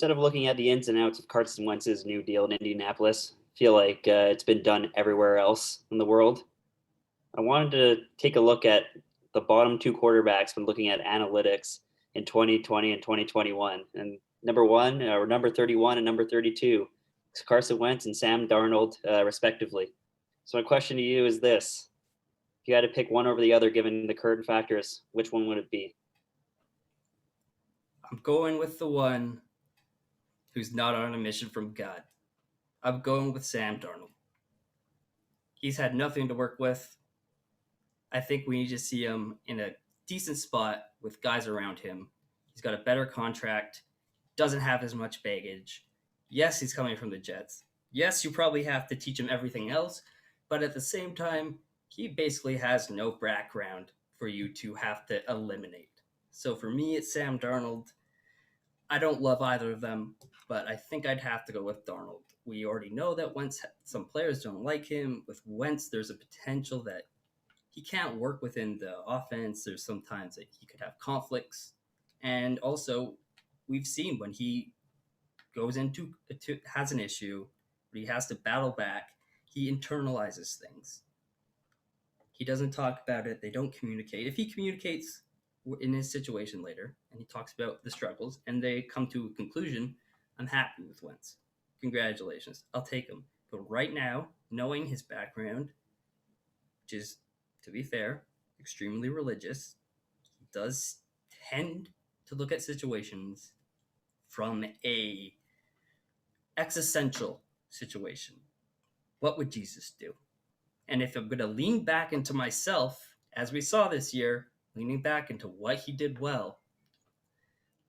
Instead of looking at the ins and outs of Carson Wentz's new deal in Indianapolis, I feel like it's been done everywhere else in the world. I wanted to take a look at the bottom two quarterbacks when looking at analytics in 2020 and 2021. And number one, or number 31 and number 32, is Carson Wentz and Sam Darnold, respectively. So my question to you is this. If you had to pick one over the other given the current factors, which one would it be? I'm going with the one who's not on a mission from God. I'm going with Sam Darnold. He's had nothing to work with. I think we need to see him in a decent spot with guys around him. He's got a better contract, doesn't have as much baggage. Yes, he's coming from the Jets. Yes, you probably have to teach him everything else, but at the same time, he basically has no background for you to have to eliminate. So for me, it's Sam Darnold. I don't love either of them, but I think I'd have to go with Darnold. We already know that Wentz, some players don't like him. With Wentz, there's a potential that he can't work within the offense. There's sometimes that he could have conflicts. And also, we've seen when he goes into has an issue, but he has to battle back, he internalizes things. He doesn't talk about it. They don't communicate. If he communicates in his situation later and he talks about the struggles and they come to a conclusion, I'm happy with Wentz. Congratulations. I'll take him. But right now, knowing his background, which is, to be fair, extremely religious, he does tend to look at situations from a existential situation. What would Jesus do? And if I'm going to lean back into myself, as we saw this year, leaning back into what he did well,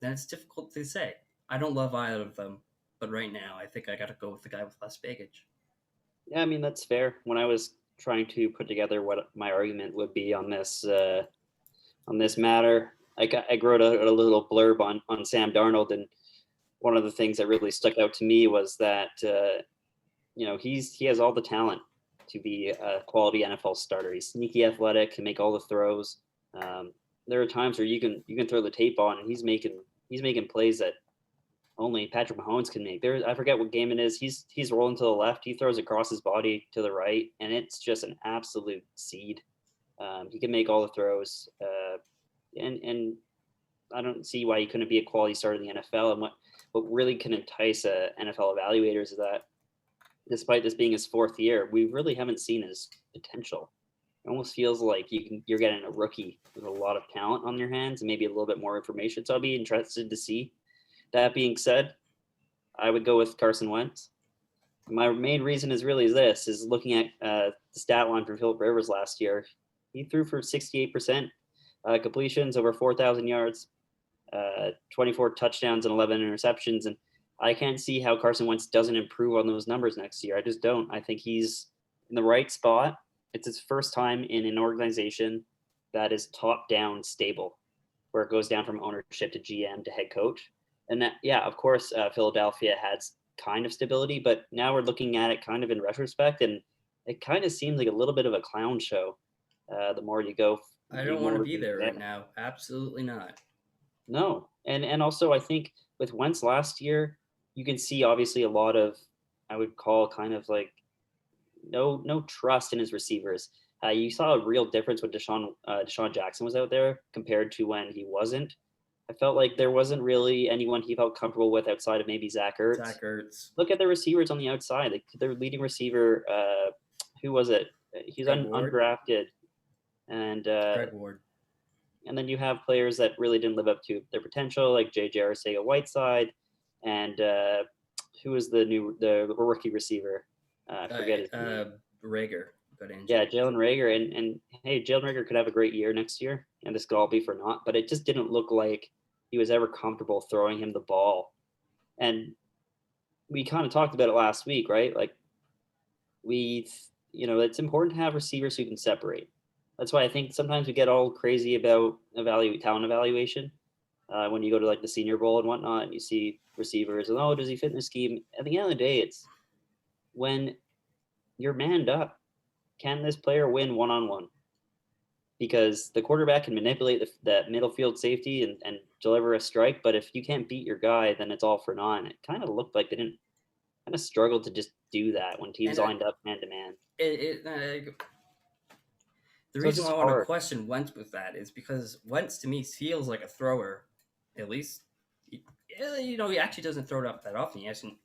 then it's difficult to say. I don't love either of them, but right now I think I got to go with the guy with less baggage. Yeah, I mean, that's fair. When I was trying to put together what my argument would be on this matter, I wrote a little blurb on Sam Darnold, and one of the things that really stuck out to me was that he has all the talent to be a quality NFL starter. He's sneaky athletic, can make all the throws. There are times where you can throw the tape on, and he's making plays that only Patrick Mahomes can make. I forget what game it is. He's rolling to the left. He throws across his body to the right, and it's just an absolute seed. He can make all the throws, and I don't see why he couldn't be a quality starter in the NFL. And what really can entice NFL evaluators is that despite this being his fourth year, we really haven't seen his potential. It almost feels like you're getting a rookie with a lot of talent on your hands and maybe a little bit more information. So I'll be interested to see. That being said, I would go with Carson Wentz. My main reason is looking at the stat line from Philip Rivers last year. He threw for 68% completions, over 4,000 yards, 24 touchdowns and 11 interceptions. And I can't see how Carson Wentz doesn't improve on those numbers next year. I just don't. I think he's in the right spot. It's his first time in an organization that is top-down stable, where it goes down from ownership to GM to head coach. And that, yeah, of course, Philadelphia had kind of stability, but now we're looking at it kind of in retrospect, and it kind of seems like a little bit of a clown show. The more you go, I don't want to be there right now. Absolutely not. No, and also I think with Wentz last year, you can see obviously a lot of, I would call kind of like no trust in his receivers. You saw a real difference when Deshaun Jackson was out there compared to when he wasn't. I felt like there wasn't really anyone he felt comfortable with outside of maybe Zach Ertz. Look at the receivers on the outside. Their leading receiver, who was it? He's undrafted. And Greg Ward. And then you have players that really didn't live up to their potential, like J.J. Arcega-Whiteside, and who was the rookie receiver? I forget his name. Rager. Yeah, Jalen Rager, and hey, Jalen Rager could have a great year next year, and this Galby for not, but it just didn't look like he was ever comfortable throwing him the ball. And we kind of talked about it last week, right? Like it's important to have receivers who can separate. That's why I think sometimes we get all crazy about talent evaluation when you go to like the Senior Bowl and whatnot, and you see receivers and does he fit in the scheme? At the end of the day, it's when you're manned up. Can this player win one-on-one? Because the quarterback can manipulate that middle field safety and deliver a strike. But if you can't beat your guy, then it's all for naught. And it kind of looked like they didn't kind of struggled to just do that when teams And lined up man to man. The So it's reason why just I want to hard. question Wentz with that is because Wentz to me feels like a thrower. At least, he actually doesn't throw it up that often. He hasn't,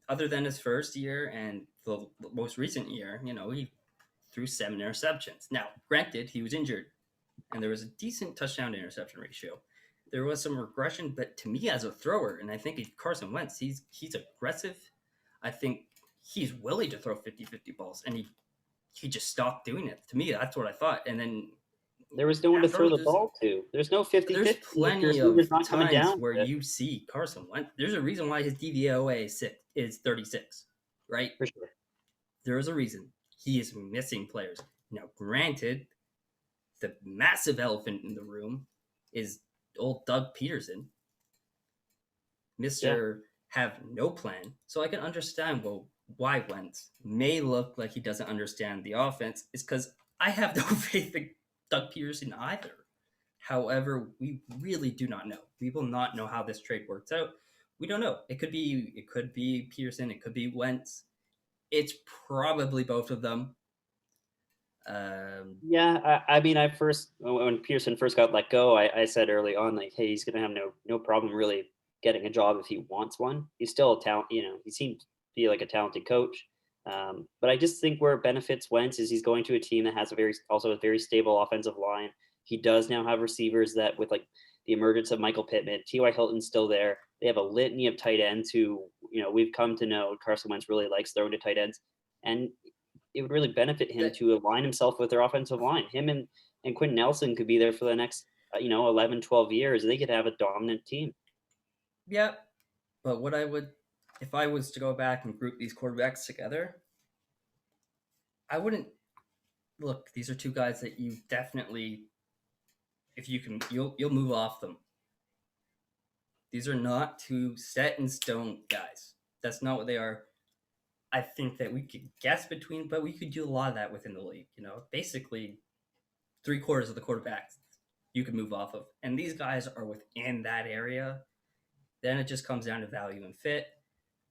other than his first year and the most recent year. He threw 7 interceptions. Now, granted, he was injured, and there was a decent touchdown to interception ratio. There was some regression, but to me as a thrower, and I think Carson Wentz, he's aggressive. I think he's willing to throw 50-50 balls, and he just stopped doing it. To me, that's what I thought. And then There was no one to throw the ball to. There's no 50-50. there's If your plenty receiver's of not coming times down. where you see Carson Wentz. There's a reason why his DVOA is 36, right? For sure. There is a reason. He is missing players. Now, granted, the massive elephant in the room is old Doug Peterson. Mr. Have no plan. So I can understand why Wentz may look like he doesn't understand the offense. It's because I have no faith in Doug Peterson either. However, we really do not know. We will not know how this trade works out. We don't know. It could be Peterson. It could be Wentz. It's probably both of them. I mean, when Pearson first got let go, I said early on, like, hey, he's gonna have no problem really getting a job if he wants one. He's still a talent, he seemed to be like a talented coach. But I just think where it benefits Wentz is he's going to a team that has a very stable offensive line. He does now have receivers that, with like the emergence of Michael Pittman, T.Y. Hilton's still there. They have a litany of tight ends who, we've come to know Carson Wentz really likes throwing to tight ends. And it would really benefit him to align himself with their offensive line. Him and Quentin Nelson could be there for the next, 11, 12 years. They could have a dominant team. Yeah. But if I was to go back and group these quarterbacks together, I wouldn't look. These are two guys that you definitely, if you can, you'll move off them. These are not two set in stone guys. That's not what they are. I think that we could guess between, but we could do a lot of that within the league. Basically 3/4 of the quarterbacks you can move off of, and these guys are within that area. Then it just comes down to value and fit.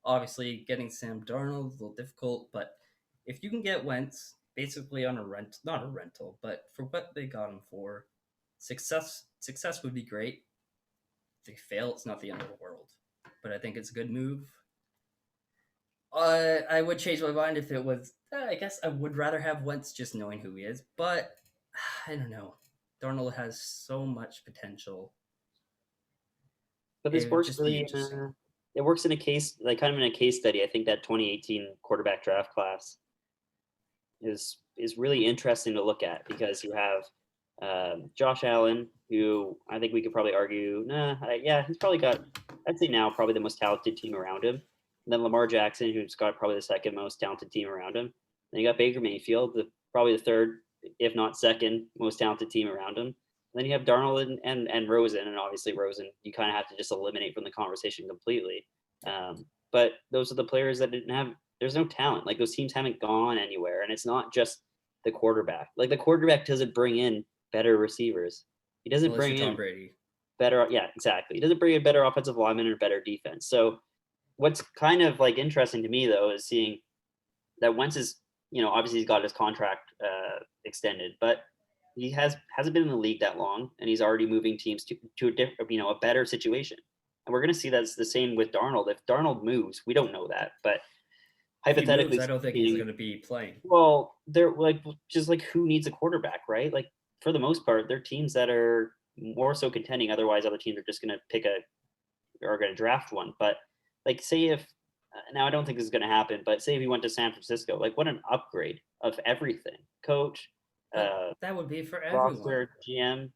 Obviously, getting Sam Darnold is a little difficult, but if you can get Wentz basically on not a rental, but for what they got him for, success would be great. If they fail, it's not the end of the world, but I think it's a good move. I would change my mind if it was. I guess I would rather have Wentz just knowing who he is, but I don't know. Darnold has so much potential. But this works really. It works in a case, like kind of in a case study. I think that 2018 quarterback draft class is really interesting to look at because you have Josh Allen, who I think we could probably argue, he's probably got, I'd say now, probably the most talented team around him. And then Lamar Jackson, who's got probably the second most talented team around him. Then you got Baker Mayfield, probably the third, if not second, most talented team around him. And then you have Darnold and Rosen, and obviously Rosen, you kind of have to just eliminate from the conversation completely. But those are the players that didn't have. There's no talent. Like those teams haven't gone anywhere, and it's not just the quarterback. Like the quarterback doesn't bring in better receivers. He doesn't bring in Tom Brady. Better. Yeah, exactly. He doesn't bring in better offensive linemen or better defense. So what's kind of like interesting to me though is seeing that Wentz is, obviously he's got his contract extended, but he hasn't been in the league that long, and he's already moving teams to a different, a better situation. And we're going to see that's the same with Darnold. If Darnold moves, we don't know that, but hypothetically, I don't think he's going to be playing. Well, they're just who needs a quarterback, right? Like for the most part, they're teams that are more so contending. Otherwise, other teams are just going to draft one. But say if now I don't think this is going to happen, but say if he went to San Francisco, what an upgrade of everything, coach. That would be for everyone. Roster, GM,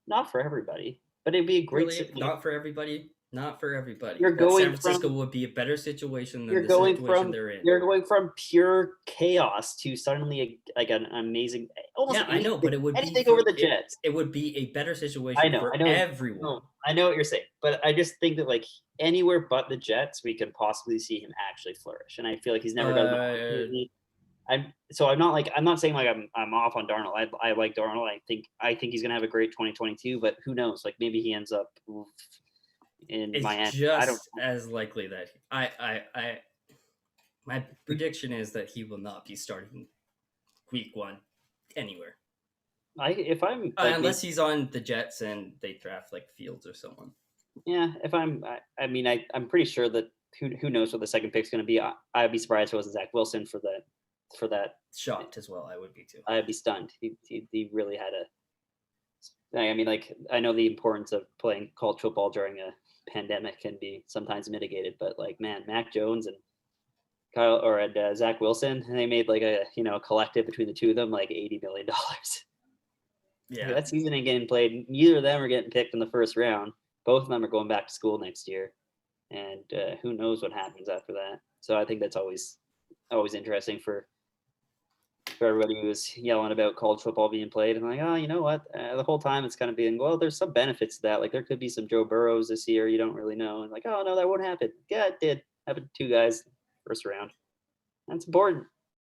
not for everybody, but it'd be a great. Really? Not for everybody. Not for everybody. You're going San Francisco would be a better situation than the situation they're in. You're going from pure chaos to suddenly an amazing. I know, but it would anything over the Jets. It would be a better situation for everyone. I know what you're saying, but I just think that anywhere but the Jets, we could possibly see him actually flourish, and I feel like he's never done that. I'm not saying like I'm off on Darnold. I like Darnold. I think he's gonna have a great 2022, but who knows? Like maybe he ends up in It's Miami. I don't just as likely that my prediction is that he will not be starting week 1 anywhere. if I'm like Unless he's on the Jets and they draft like Fields or someone. yeah, if I'm pretty sure that who knows what the second pick's going to be. I'd be surprised if it was Zach Wilson for that. Shocked as well, I would be too. I'd be stunned. He really had a. I mean, like I know the importance of playing college football during a pandemic can be sometimes mitigated, but like man, Mac Jones and Zach Wilson, and they made like a collective between the two of them like $80 million. Yeah, That season ain't getting played. Neither of them are getting picked in the first round. Both of them are going back to school next year, and who knows what happens after that. So I think that's always interesting for everybody who's yelling about college football being played. And like, oh, you know what? The whole time it's kind of being, well, there's some benefits to that. Like there could be some Joe Burrows this year. You don't really know. And like, oh no, that won't happen. Yeah, it did. Happened to 2 guys first round. That's important.